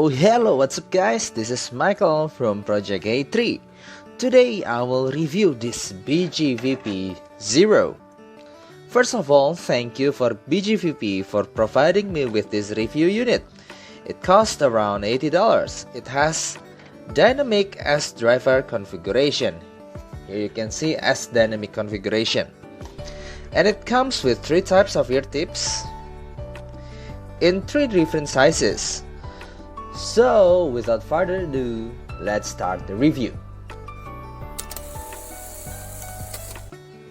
So hello, what's up guys, this is Michael from Project A3. Today I will review this BGVP Zero. First of all, thank you for BGVP for providing me with this review unit. It cost around $80. It has dynamic S driver configuration. Here you can see S dynamic configuration. And it comes with 3 types of ear tips in 3 different sizes. So without further ado, let's start the review.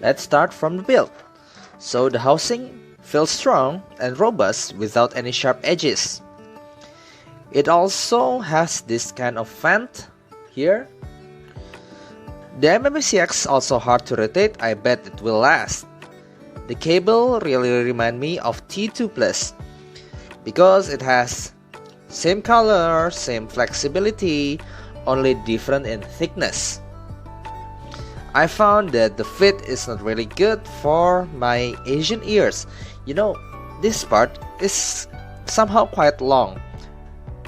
Let's start from the build. So the housing feels strong and robust without any sharp edges. It also has this kind of vent here. The MMCX also hard to rotate, I bet it will last. The cable really remind me of T2 Plus because it has same color, same flexibility, only different in thickness. I found that the fit is not really good for my Asian ears. You know, this part is somehow quite long.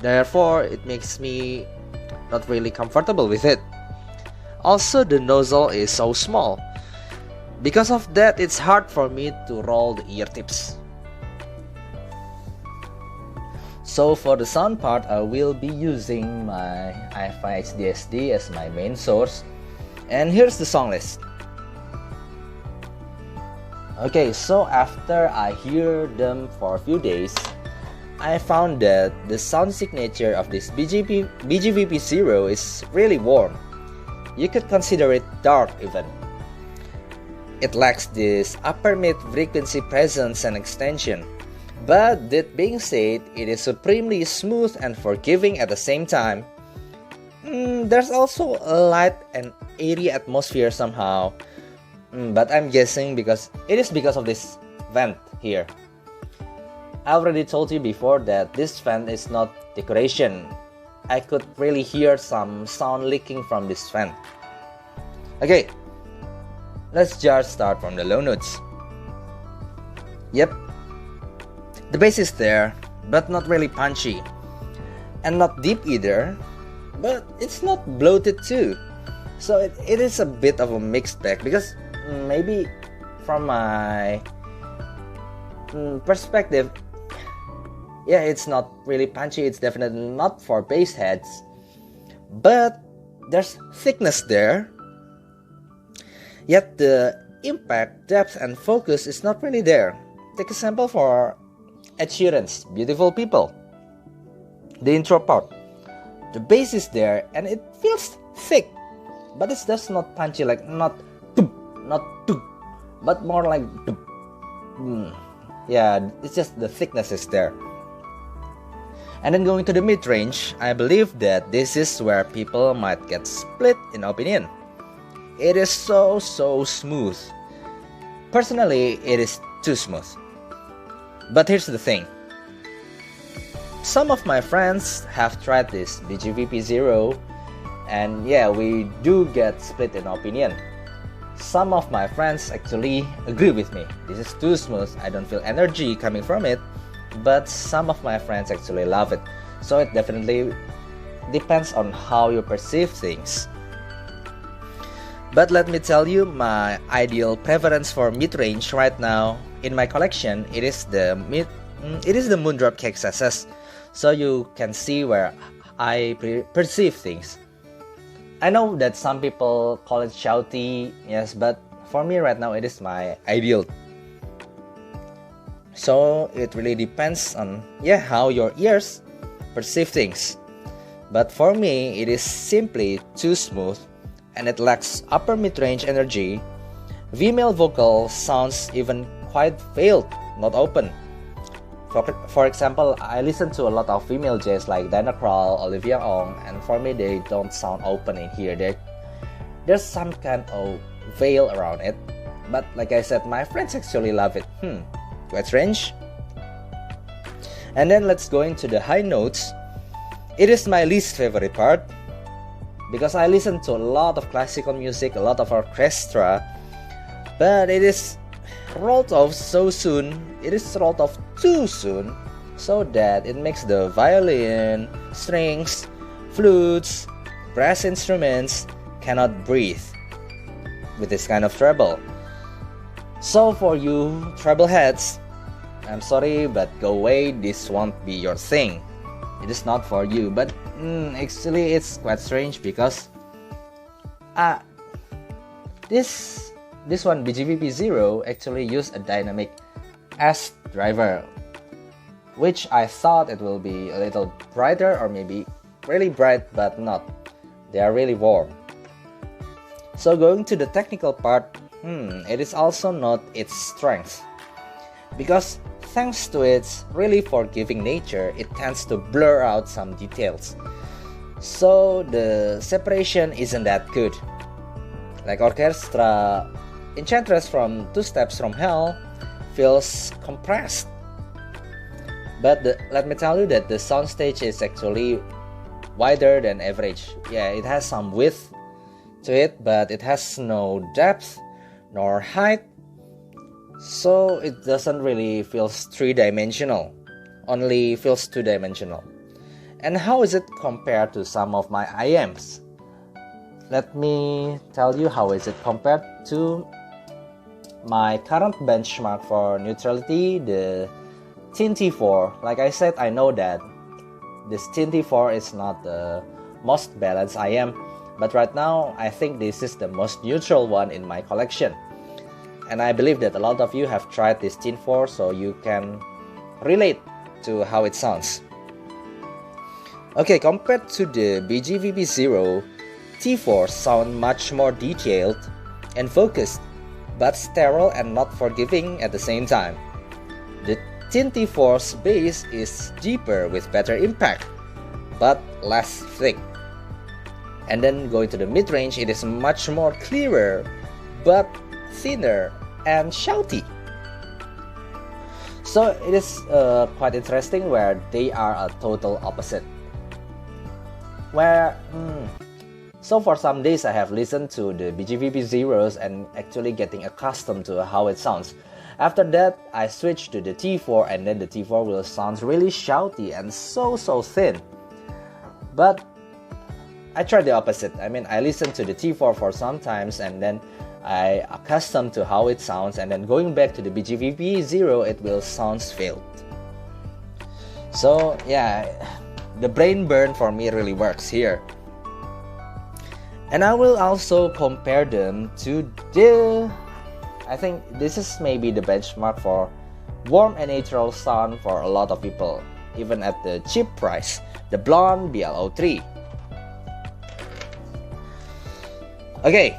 Therefore, it makes me not really comfortable with it. Also, the nozzle is so small. Because of that, it's hard for me to roll the ear tips. So for the sound part, I will be using my iFi HDSD as my main source. And here's the song list. Okay, so after I hear them for a few days, I found that the sound signature of this BGVP Zero is really warm. You could consider it dark even. It lacks this upper mid frequency presence and extension. But that being said, it is supremely smooth and forgiving at the same time. There's also a light and airy atmosphere somehow, but I'm guessing because of this vent here. I already told you before that this vent is not decoration. I could really hear some sound leaking from this vent. Okay, let's just start from the low notes. Yep, the bass is there, but not really punchy, and not deep either, but it's not bloated too. So it is a bit of a mixed bag because maybe from my perspective, yeah, it's not really punchy. It's definitely not for bass heads, but there's thickness there. Yet the impact, depth, and focus is not really there. Take a sample for Ed Sheeran's Beautiful People. The intro part. The bass is there and it feels thick, but it's just not punchy, like not but more like yeah, it's just the thickness is there. And then going to the mid-range, I believe that this is where people might get split in opinion. It is so smooth. Personally, it is too smooth. But here's the thing. Some of my friends have tried this BGVP Zero, and yeah, we do get split in opinion. Some of my friends actually agree with me. This is too smooth, I don't feel energy coming from it. But some of my friends actually love it. So it definitely depends on how you perceive things. But let me tell you, my ideal preference for mid-range right now in my collection, it is the Moondrop KXSS. So you can see where I perceive things. I know that some people call it shouty, yes, but for me right now it is my ideal. So it really depends on how your ears perceive things. But for me, it is simply too smooth and it lacks upper mid-range energy. Female vocal sounds even quite veiled, not open. For example, I listen to a lot of female jazz like Diana Krall, Olivia Ong, and for me they don't sound open in here. There's some kind of veil around it. But like I said, my friends actually love it. Quite strange. And then let's go into the high notes. It is my least favorite part because I listen to a lot of classical music, a lot of orchestra, but it is rolled off so soon. It is rolled off too soon so that it makes the violin, strings, flutes, brass instruments cannot breathe with this kind of treble. So for you treble heads, I'm sorry, but go away, this won't be your thing. It is not for you. But actually it's quite strange because this one BGVP Zero actually used a dynamic S driver, which I thought it will be a little brighter or maybe really bright, but not. They are really warm. So going to the technical part, it is also not its strength, because thanks to its really forgiving nature, it tends to blur out some details. So the separation isn't that good. Like orchestra Enchantress from Two Steps from Hell feels compressed. But let me tell you that the soundstage is actually wider than average. Yeah, it has some width to it, but it has no depth nor height, so it doesn't really feel three-dimensional, only feels two-dimensional. And how is it compared to some of my IMs? Let me tell you how is it compared to my current benchmark for neutrality, the T4. Like I said, I know that this T4 is not the most balanced IM, but right now I think this is the most neutral one in my collection. And I believe that a lot of you have tried this T4, so you can relate to how it sounds. Okay, compared to the BGVP Zero, T4 sound much more detailed and focused, but sterile and not forgiving at the same time. The T4's bass is deeper with better impact, but less thick. And then going to the mid-range, it is much more clearer, but thinner and shouty. So it is quite interesting where they are a total opposite. So for some days I have listened to the BGVP Zeros and actually getting accustomed to how it sounds. After that, I switched to the T4, and then the T4 will sound really shouty and so thin. But I tried the opposite. I mean, I listened to the T4 for some times and then I accustomed to how it sounds, and then going back to the BGVP Zero, it will sound failed. So yeah, the brain burn for me really works here. And I will also compare them to I think this is maybe the benchmark for warm and natural sound for a lot of people, even at the cheap price, the Blonde BL03. Okay,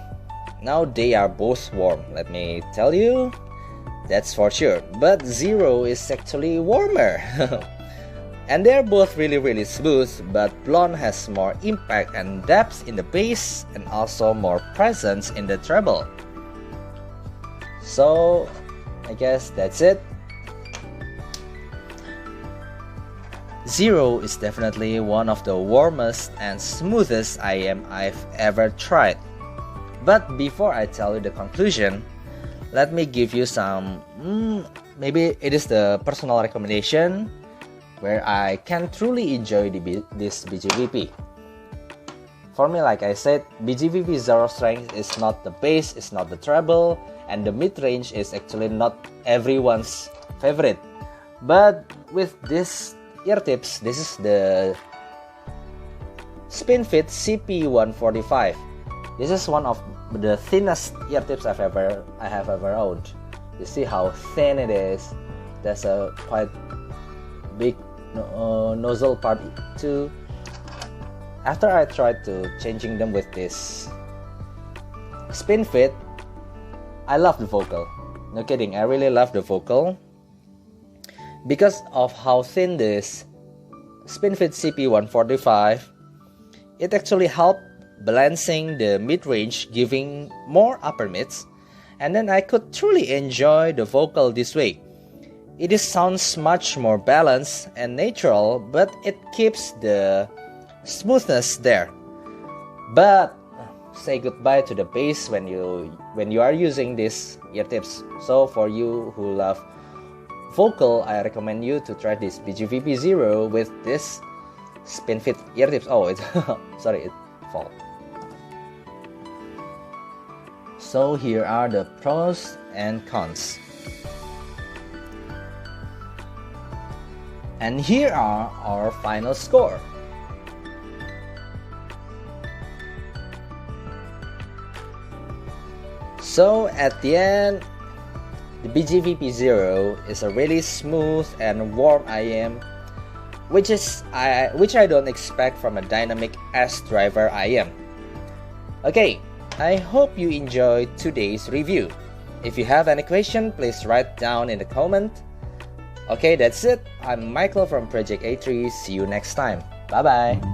now they are both warm, let me tell you, that's for sure. But Zero is actually warmer. And they're both really smooth, but Blonde has more impact and depth in the bass and also more presence in the treble. So I guess that's it. Zero is definitely one of the warmest and smoothest IM I've ever tried. But before I tell you the conclusion, let me give you some, maybe it is the personal recommendation where I can truly enjoy this BGVP. For me, like I said, BGVP Zero strength is not the bass, it's not the treble, and the mid-range is actually not everyone's favorite. But with this ear tips, this is the SpinFit CP145. This is one of the thinnest ear tips I have ever owned. You see how thin it is. There's a quite big nozzle part too. After I tried to changing them with this SpinFit, I love the vocal. No kidding, I really love the vocal. Because of how thin this SpinFit CP145, it actually helped balancing the mid-range, giving more upper mids, and then I could truly enjoy the vocal this way. It sounds much more balanced and natural, but it keeps the smoothness there. But say goodbye to the bass when you are using these ear tips. So for you who love vocal, I recommend you to try this BGVP Zero with this spin fit ear tips. Oh, it sorry, it fall. So here are the pros and cons. And here are our final score. So at the end, the BGVP Zero is a really smooth and warm IM, which I don't expect from a dynamic S driver IM. Okay, I hope you enjoyed today's review. If you have any question, please write down in the comment. Okay, that's it. I'm Michael from Project A3. See you next time. Bye bye.